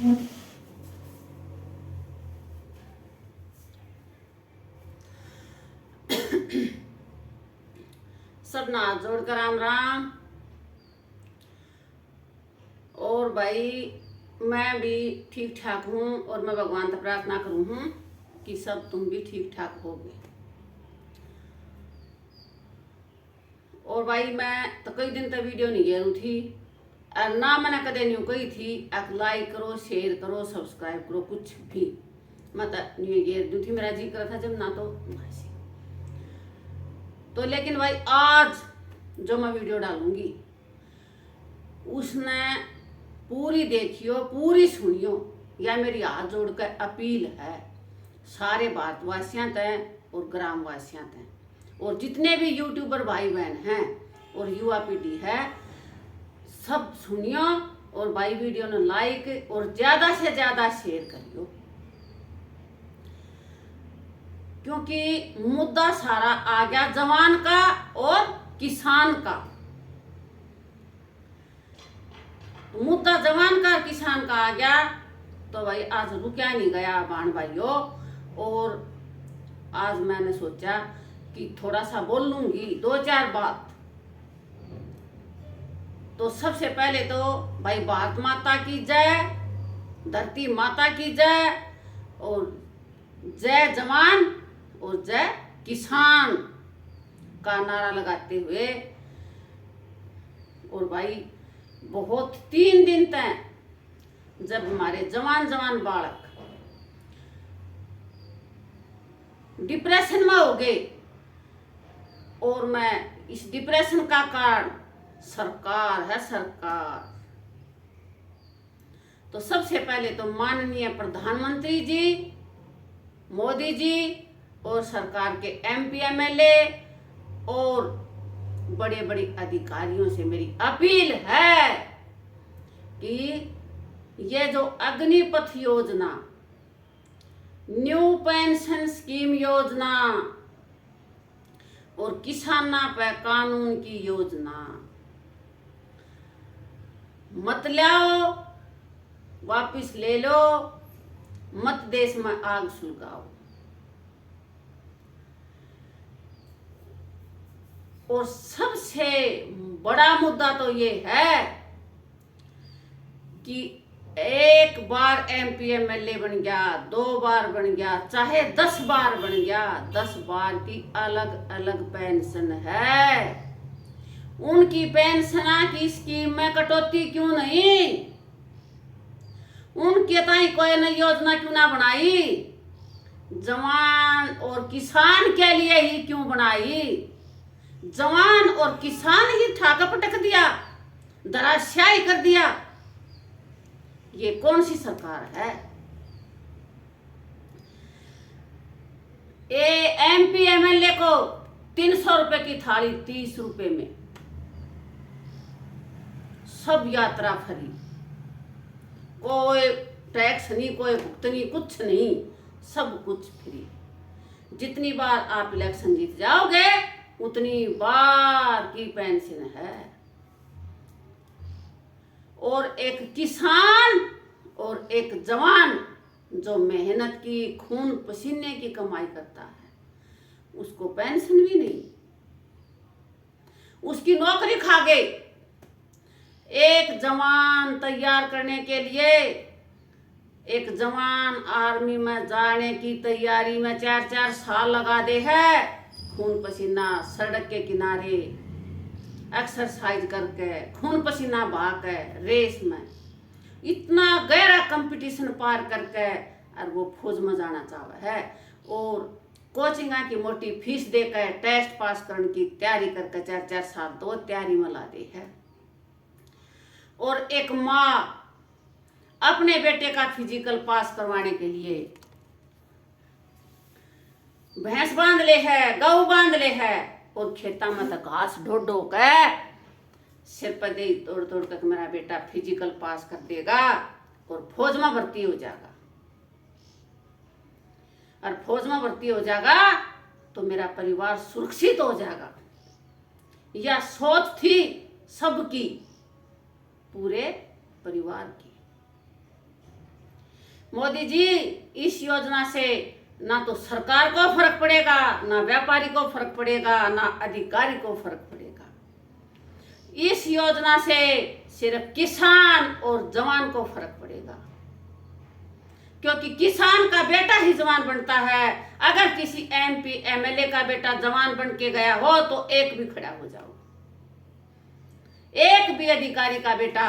सब हाथ जोड़कर राम राम। और भाई मैं भी ठीक ठाक हूँ और मैं भगवान से प्रार्थना करूँ हूँ कि सब तुम भी ठीक ठाक होगे। और भाई मैं तो कई दिन तक वीडियो नहीं गेरू थी और ना मैंने कदे नहीं कही थी लाइक करो, शेयर करो, सब्सक्राइब करो, कुछ भी मतलब नहीं गेर दी थी। मेरा जी करा था जब ना तो लेकिन भाई आज जो मैं वीडियो डालूंगी उसने पूरी देखियो, पूरी सुनियो। यह मेरी हाथ जोड़कर अपील है सारे भारतवासियों तक और ग्रामवासियों तक और जितने भी यूट्यूबर भाई बहन हैं और युवा पीढ़ी है, सब सुनियो। और भाई वीडियो ने लाइक और ज्यादा से ज्यादा शेयर करियो, क्योंकि मुद्दा सारा आ गया जवान का और किसान का। मुद्दा जवान का और किसान का आ गया तो भाई आज रुका नहीं गया बाण भाइयों। और आज मैंने सोचा कि थोड़ा सा बोल लूंगी दो चार बात। तो सबसे पहले तो भाई भारत माता की जय, धरती माता की जय और जय जवान और जय किसान का नारा लगाते हुए। और भाई बहुत 3 दिन तक जब हमारे जवान बालक डिप्रेशन में हो गए और मैं इस डिप्रेशन का कारण सरकार है, सरकार। तो सबसे पहले तो माननीय प्रधानमंत्री जी मोदी जी और सरकार के MP MLA और बड़े बड़े अधिकारियों से मेरी अपील है कि ये जो अग्निपथ योजना, न्यू पेंशन स्कीम योजना और किसाना पे कानून की योजना मत लाओ, वापिस ले लो, मत देश में आग सुलगाओ। और सबसे बड़ा मुद्दा तो ये है कि एक बार MP MLA बन गया, 2 बार बन गया, चाहे 10 बार बन गया, 10 बार की अलग अलग पेंशन है। उनकी पेंशन की स्कीम में कटौती क्यों नहीं? उनके ताई कोई नई योजना क्यों ना बनाई? जवान और किसान के लिए ही क्यों बनाई? जवान और किसान ही ठाका पटक दिया, धराशायी कर दिया। ये कौन सी सरकार है? MP MLA को 300 रुपए की थाली 30 रुपए में, सब यात्रा फ्री, कोई टैक्स नहीं, कोई भुगतनी, कुछ नहीं, सब कुछ फ्री। जितनी बार आप इलेक्शन जीत जाओगे उतनी बार की पेंशन है। और एक किसान और एक जवान जो मेहनत की, खून पसीने की कमाई करता है, उसको पेंशन भी नहीं, उसकी नौकरी खा गई। एक जवान तैयार करने के लिए, एक जवान आर्मी में जाने की तैयारी में 4-4 साल लगा दे है, खून पसीना सड़क के किनारे एक्सरसाइज करके, खून पसीना बहाके रेस में इतना गहरा कंपटीशन पार करके और वो फौज में जाना चाहता है। और कोचिंग की मोटी फीस देकर टेस्ट पास करने की तैयारी करके 4-4 साल तो तैयारी में ला दे है। और एक माँ अपने बेटे का फिजिकल पास करवाने के लिए भैंस बांध ले है, गऊ बांध ले है और खेता में तो घास ढो के सिर पर दे तोड़ तोड़ कर मेरा बेटा फिजिकल पास कर देगा और फौज में भर्ती हो जाएगा। और फौज में भर्ती हो जाएगा तो मेरा परिवार सुरक्षित हो जाएगा। यह सोच थी सबकी, पूरे परिवार की। मोदी जी, इस योजना से ना तो सरकार को फर्क पड़ेगा, ना व्यापारी को फर्क पड़ेगा, ना अधिकारी को फर्क पड़ेगा। इस योजना से सिर्फ किसान और जवान को फर्क पड़ेगा, क्योंकि किसान का बेटा ही जवान बनता है। अगर किसी MP MLA का बेटा जवान बन के गया हो तो एक भी खड़ा हो जाओ, एक भी अधिकारी का बेटा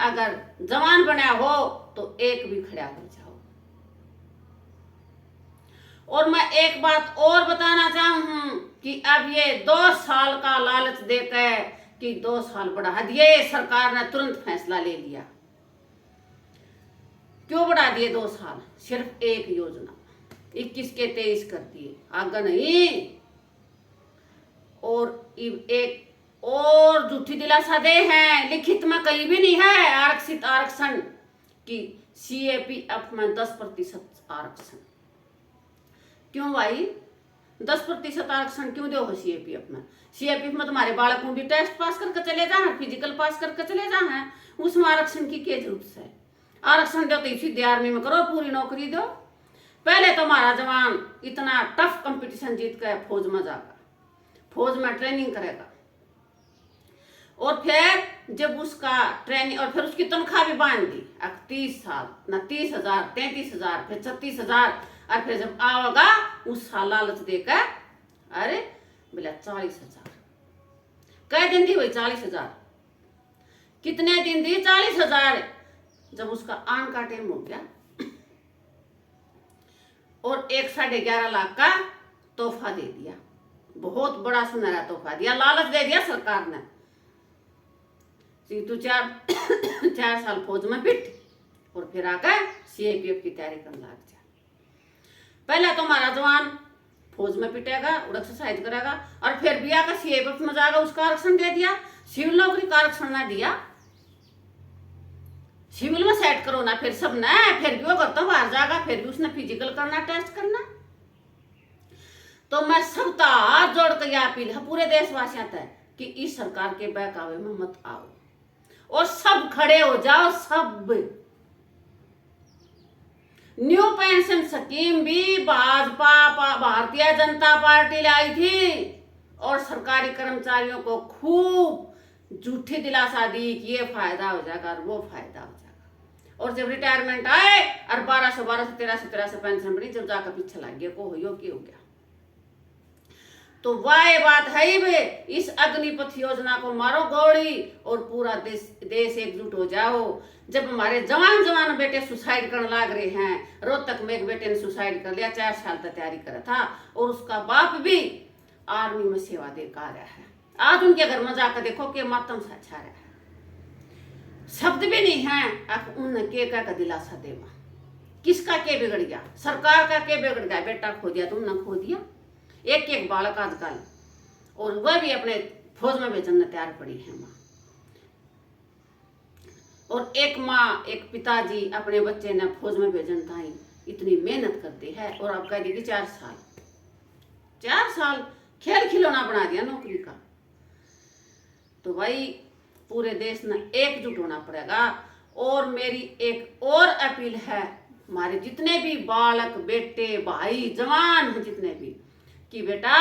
अगर जवान बना हो तो एक भी खड़ा हो जाओ। और मैं एक बात और बताना चाहूं कि अब ये 2 साल का लालच देकर कि 2 साल बढ़ा दिए, सरकार ने तुरंत फैसला ले लिया। क्यों बढ़ा दिए 2 साल? सिर्फ एक योजना 21 के 23 कर दिए, आगे नहीं। और एक और झूठी दिलासा दे हैं, लिखित में कहीं भी नहीं है आरक्षित आरक्षण की CAPF में 10% आरक्षण। क्यों भाई 10% आरक्षण क्यों दो हो CAPF में? CAPF में तुम्हारे बालक भी टेस्ट पास करके चले जाए, फिजिकल पास करके चले जाए, उसमें आरक्षण की क्या जरूरत है? आरक्षण दो तो सीधे आर्मी में करो, पूरी नौकरी दो। पहले तो हमारा जवान इतना टफ कंपटीशन जीत कर फौज में जाएगा, फौज में ट्रेनिंग करेगा, और फिर जब उसका ट्रेनिंग और फिर उसकी तनख्वाह भी बांध दी 30 साल, ना 30,000, 33,000, फिर 36,000, और फिर जब आओगा उस साल लालच देकर अरे बोला 40,000। कै दिन दी हुई 40,000? कितने दिन दी 40,000? जब उसका आन का टाइम हो गया और 1 11.5 लाख का तोहफा दे दिया, बहुत बड़ा सुनहरा तोहफा दिया, लालच दे दिया सरकार ने। तू 4 साल फौज में पिट और फिर आकर CAPF की तैयारी करने लग जा। पहले तो हमारा जवान फौज में पिटेगा और एक्सरसाइज करेगा, और फिर भी आकर CAPF में जाएगा, उसका आरक्षण दे दिया। सिविल नौकरी का आरक्षण ना दिया, सिविल में सेट करो ना, फिर सब ना, फिर भी वो करता बाहर जाएगा, फिर भी उसने फिजिकल करना, टेस्ट करना। तो मैं सबका हाथ जोड़ कर यह अपील है पूरे देशवासियों तक कि इस सरकार के बहकावे में मत आओ और सब खड़े हो जाओ। सब न्यू पेंशन स्कीम भी भाजपा भारतीय जनता पार्टी लाई थी और सरकारी कर्मचारियों को खूब झूठी दिलासा दी कि ये फायदा हो जाएगा और वो फायदा हो जाएगा, और जब रिटायरमेंट आए और 1200 1300 पेंशन बनी, जब जाकर पीछे लग गया को हो गया। तो वह बात है ही वे, इस अग्निपथ योजना को मारो गोली और पूरा देश एकजुट हो जाओ। जब हमारे जवान बेटे सुसाइड करने लग रहे हैं, रोहतक में एक बेटे ने सुसाइड कर लिया, 4 साल तक तैयारी करा था, और उसका बाप भी आर्मी में सेवा दे कर आ रहा है। आज उनके घर में जाकर देखो कि मातम सा छा रहा है, शब्द भी नहीं है। अब उन के का दिलासा देवा, किसका के बिगड़ गया? सरकार का के बिगड़ गया? बेटा खो दिया, तुमने खो दिया एक बालक आजकल, और वह भी अपने फौज में भेजने तैयार पड़ी है माँ। और एक माँ, एक पिताजी अपने बच्चे ने फौज में भेजन था, इतनी मेहनत करती है, और अब कह देगी 4 साल खेल खिलौना बना दिया नौकरी का। तो भाई पूरे देश ने एकजुट होना पड़ेगा। और मेरी एक और अपील है, हमारे जितने भी बालक बेटे भाई जवान हैं जितने भी, कि बेटा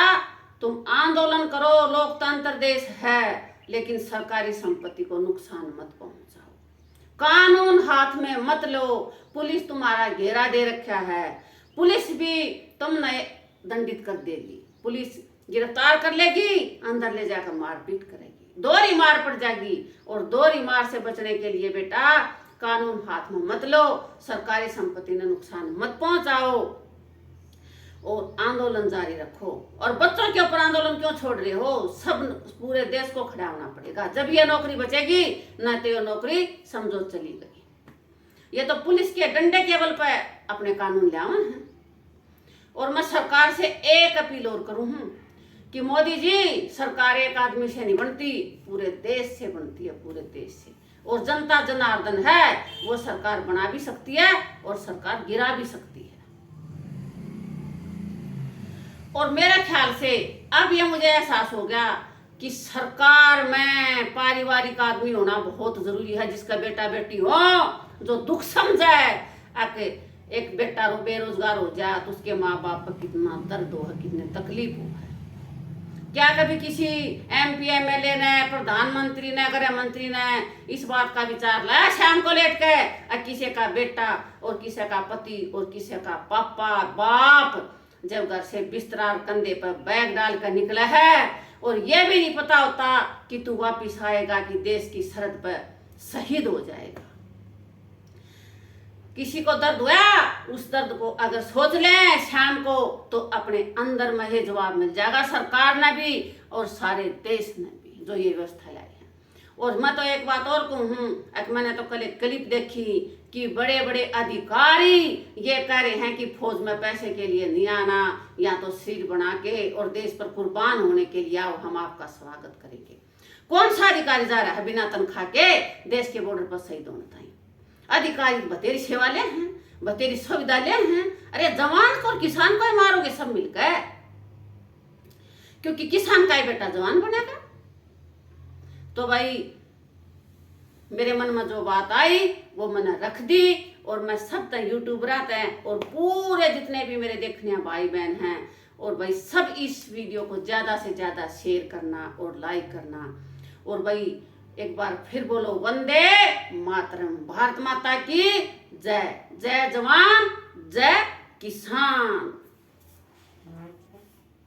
तुम आंदोलन करो, लोकतंत्र देश है, लेकिन सरकारी संपत्ति को नुकसान मत पहुंचाओ, कानून हाथ में मत लो। पुलिस तुम्हारा घेरा दे रखा है, पुलिस भी तुमने दंडित कर देगी, पुलिस गिरफ्तार कर लेगी, अंदर ले जाकर मारपीट करेगी, दोहरी मार पड़ जाएगी। और दोहरी मार से बचने के लिए बेटा कानून हाथ में मत लो, सरकारी संपत्ति ने नुकसान मत पहुंचाओ, और आंदोलन जारी रखो। और बच्चों के ऊपर आंदोलन क्यों छोड़ रहे हो? सब पूरे देश को खड़ा होना पड़ेगा, जब ये नौकरी बचेगी, न तो ये नौकरी समझो चली गई। ये तो पुलिस के डंडे के बल पे अपने कानून ले आए हैं। और मैं सरकार से एक अपील और करूं कि मोदी जी, सरकार एक आदमी से नहीं बनती, पूरे देश से बनती है, पूरे देश से। और जनता जनार्दन है, वो सरकार बना भी सकती है और सरकार गिरा भी सकती है। और मेरे ख्याल से अब ये मुझे एहसास हो गया कि सरकार में पारिवारिक आदमी होना बहुत जरूरी है, जिसका बेटा बेटी हो, जो दुख समझे। आके एक बेटा रो बेरोजगार हो जा तो उसके माँ बाप पर कितना दर्द हो, कितने तकलीफ हो। क्या कभी किसी MP MLA ने, प्रधानमंत्री ने, गृह मंत्री ने इस बात का विचार लाया शाम को लेट के किसी का बेटा और किसी का पति और किसी का पापा बाप जब घर से बिस्तरा कंधे पर बैग डाल कर निकला है और ये भी नहीं पता होता कि तू वापिस आएगा कि देश की सरहद पर शहीद हो जाएगा। किसी को दर्द हुआ, उस दर्द को अगर सोच लें शाम को तो अपने अंदर में ही जवाब मिल जाएगा, सरकार ने भी और सारे देश ने भी जो ये व्यवस्था लाई है। और मैं तो एक बात और कहूँ, मैंने तो कल एक क्लिप देखी कि बड़े बड़े अधिकारी ये कह रहे हैं कि फौज में पैसे के लिए नहीं आना, या तो सिर बना के और देश पर कुर्बान होने के लिए आओ, हम आपका स्वागत करेंगे। कौन सा अधिकारी जा रहा है बिना तनख्वाह के देश के बॉर्डर पर शहीद होने ताई? अधिकारी बतेरी सेवा ले हैं, बतेरी सुविधा ले हैं। अरे जवान को और किसान को ही मारोगे सब मिलकर, क्योंकि किसान का ही बेटा जवान बनेगा। तो भाई मेरे मन में जो बात आई वो मैंने रख दी और मैं सब तक यूट्यूबर आते हैं और पूरे जितने भी मेरे देखने भाई बहन हैं और भाई सब इस वीडियो को ज्यादा से ज्यादा शेयर करना और लाइक करना। और भाई एक बार फिर बोलो वंदे मातरम, भारत माता की जय। जय जवान जय किसान।